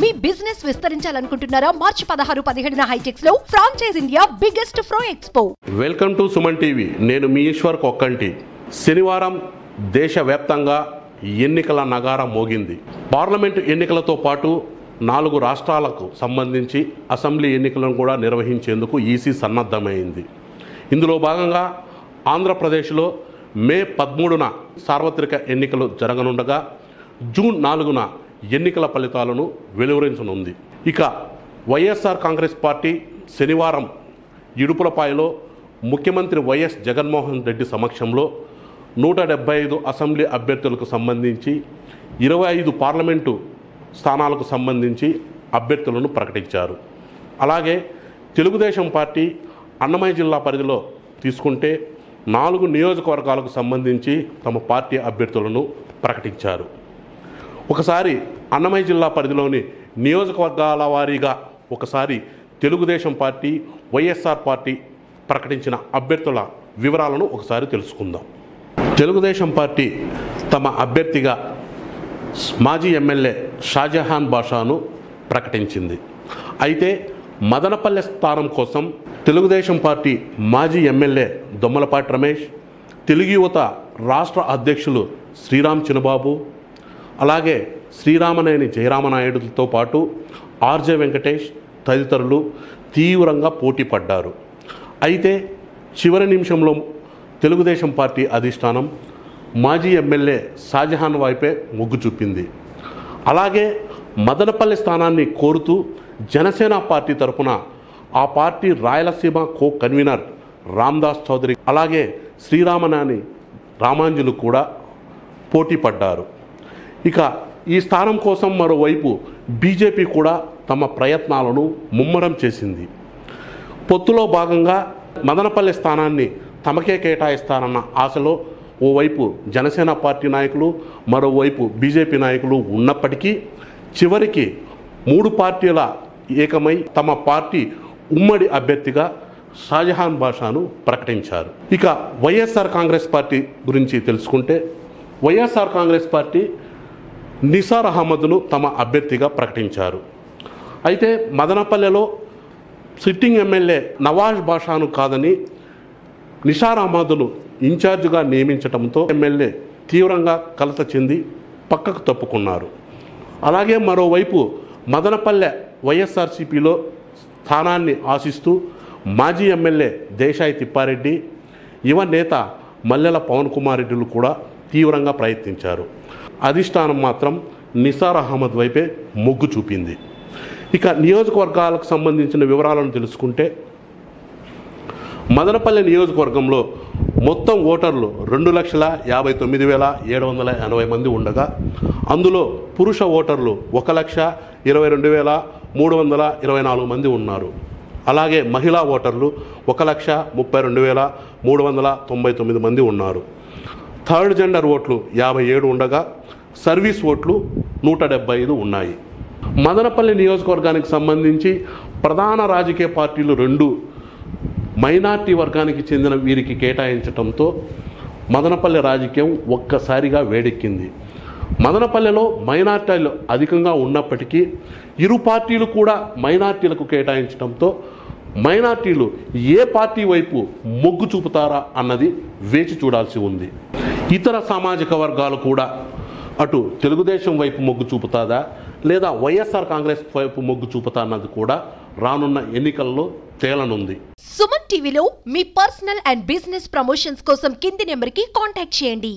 మీ business విస్తరించాలనుకుంటున్నారా? మార్చి 16-17న హైటెక్స్ లో franchise India biggest ఫ్రో expo. Welcome to Suman TV. నేను మీ ఈశ్వర్ కొక్కంటి. శనివారం దేశవ్యాప్తంగా ఎన్నికల నగారా మోగింది. పార్లమెంటు ఎన్నికలతో పాటు 4 రాష్ట్రాలకు సంబంధించి అసెంబ్లీ ఎన్నికలను కూడా నిర్వహించేందుకు ఈసీ సన్నద్ధమైంది. ఇందులో భాగంగా ఆంధ్రప్రదేశ్లో మే 13న సార్వత్రిక ఎన్నికలు జరగనుండగా జూన్ 4న ఎన్నికల ఫలితాలను వెలువరించనుంది. ఇక వైఎస్ఆర్ కాంగ్రెస్ పార్టీ శనివారం ఇడుపులపాయలో ముఖ్యమంత్రి వైఎస్ జగన్మోహన్ రెడ్డి సమక్షంలో 175 అసెంబ్లీ అభ్యర్థులకు సంబంధించి 25 పార్లమెంటు స్థానాలకు సంబంధించి అభ్యర్థులను ప్రకటించారు. అలాగే తెలుగుదేశం పార్టీ అన్నమయ్య జిల్లా పరిధిలో తీసుకుంటే 4 నియోజకవర్గాలకు సంబంధించి తమ పార్టీ అభ్యర్థులను ప్రకటించారు. ఒకసారి అన్నమయ్య జిల్లా పరిధిలోని నియోజకవర్గాల వారీగా ఒకసారి తెలుగుదేశం పార్టీ, వైఎస్ఆర్ పార్టీ ప్రకటించిన అభ్యర్థుల వివరాలను ఒకసారి తెలుసుకుందాం. తెలుగుదేశం పార్టీ తమ అభ్యర్థిగా మాజీ ఎమ్మెల్యే షాజహాన్ బాషాను ప్రకటించింది. అయితే మదనపల్లె స్థానం కోసం తెలుగుదేశం పార్టీ మాజీ ఎమ్మెల్యే దొమ్మలపాటి రమేష్, తెలుగు యువత రాష్ట్ర అధ్యక్షులు శ్రీరామ్ చినబాబు, అలాగే శ్రీరామనేని జయరామనాయుడుతో పాటు ఆర్జే వెంకటేష్ తదితరులు తీవ్రంగా పోటీ పడ్డారు. అయితే చివరి నిమిషంలో తెలుగుదేశం పార్టీ అధిష్టానం మాజీ ఎమ్మెల్యే షాజహాన్ వైపే మొగ్గు చూపింది. అలాగే మదనపల్లి స్థానాన్ని కోరుతూ జనసేన పార్టీ తరఫున ఆ party Rayalaseema co convener Ramdas Chowdary, అలాగే శ్రీరామనేని రామాంజులు కూడా పోటీ పడ్డారు. ఇక ఈ స్థానం కోసం మరోవైపు బీజేపీ కూడా తమ ప్రయత్నాలను ముమ్మరం చేసింది. పొత్తులో భాగంగా మదనపల్లి స్థానాన్ని తమకే కేటాయిస్తారన్న ఆశలో ఓవైపు జనసేన పార్టీ నాయకులు, మరోవైపు బీజేపీ నాయకులు ఉన్నప్పటికీ చివరికి 3 పార్టీల ఏకమై తమ పార్టీ ఉమ్మడి అభ్యర్థిగా షాజహాన్ బాషాను ప్రకటించారు. ఇక వైఎస్ఆర్ కాంగ్రెస్ పార్టీ గురించి తెలుసుకుంటే వైఎస్ఆర్ కాంగ్రెస్ పార్టీ నిసార్ అహ్మద్ను తమ అభ్యర్థిగా ప్రకటించారు. అయితే మదనపల్లెలో సిట్టింగ్ ఎమ్మెల్యే నవాజ్ బాషాను కాదని నిసార్ అహ్మద్ను ఇన్ఛార్జిగా నియమించడంతో ఎమ్మెల్యే తీవ్రంగా కలత చెంది పక్కకు తప్పుకున్నారు. అలాగే మరోవైపు మదనపల్లె వైఎస్ఆర్సీపీలో స్థానాన్ని ఆశిస్తూ మాజీ ఎమ్మెల్యే దేశాయి తిప్పారెడ్డి, యువ నేత మల్లెల పవన్ కుమార్ రెడ్డిలు కూడా తీవ్రంగా ప్రయత్నించారు. అధిష్టానం మాత్రం నిసార్ అహ్మద్ వైపే మొగ్గు చూపింది. ఇక నియోజకవర్గాలకు సంబంధించిన వివరాలను తెలుసుకుంటే మదనపల్లె నియోజకవర్గంలో మొత్తం ఓటర్లు 2,59,780 మంది ఉండగా అందులో పురుష ఓటర్లు 1,22,324 మంది ఉన్నారు. అలాగే మహిళా ఓటర్లు 1,32,399 మంది ఉన్నారు. థర్డ్ జెండర్ ఓట్లు 57 ఉండగా సర్వీస్ ఓట్లు 175 ఉన్నాయి. మదనపల్లి నియోజకవర్గానికి సంబంధించి ప్రధాన రాజకీయ పార్టీలు 2 మైనార్టీ వర్గానికి చెందిన వీరికి కేటాయించడంతో మదనపల్లి రాజకీయం ఒక్కసారిగా వేడెక్కింది. మదనపల్లెలో మైనార్టీలు అధికంగా ఉన్నప్పటికీ ఇరు పార్టీలు కూడా మైనార్టీలకు కేటాయించడంతో మైనార్టీలు ఏ పార్టీ వైపు మొగ్గు చూపుతారా అన్నది వేచి చూడాల్సి ఉంది. ఇతర సామాజిక వర్గాలు కూడా అటు తెలుగుదేశం వైపు మొగ్గు చూపుతాదా లేదా వైఎస్ఆర్ కాంగ్రెస్ వైపు మొగ్గు చూపుతా అన్నది కూడా రానున్న ఎన్నికల్లో తేలనుంది. సుమన్ టీవీలో మీ పర్సనల్ అండ్ బిజినెస్ ప్రమోషన్స్ కోసం కింది నెంబర్కి కాంటాక్ట్ చేయండి.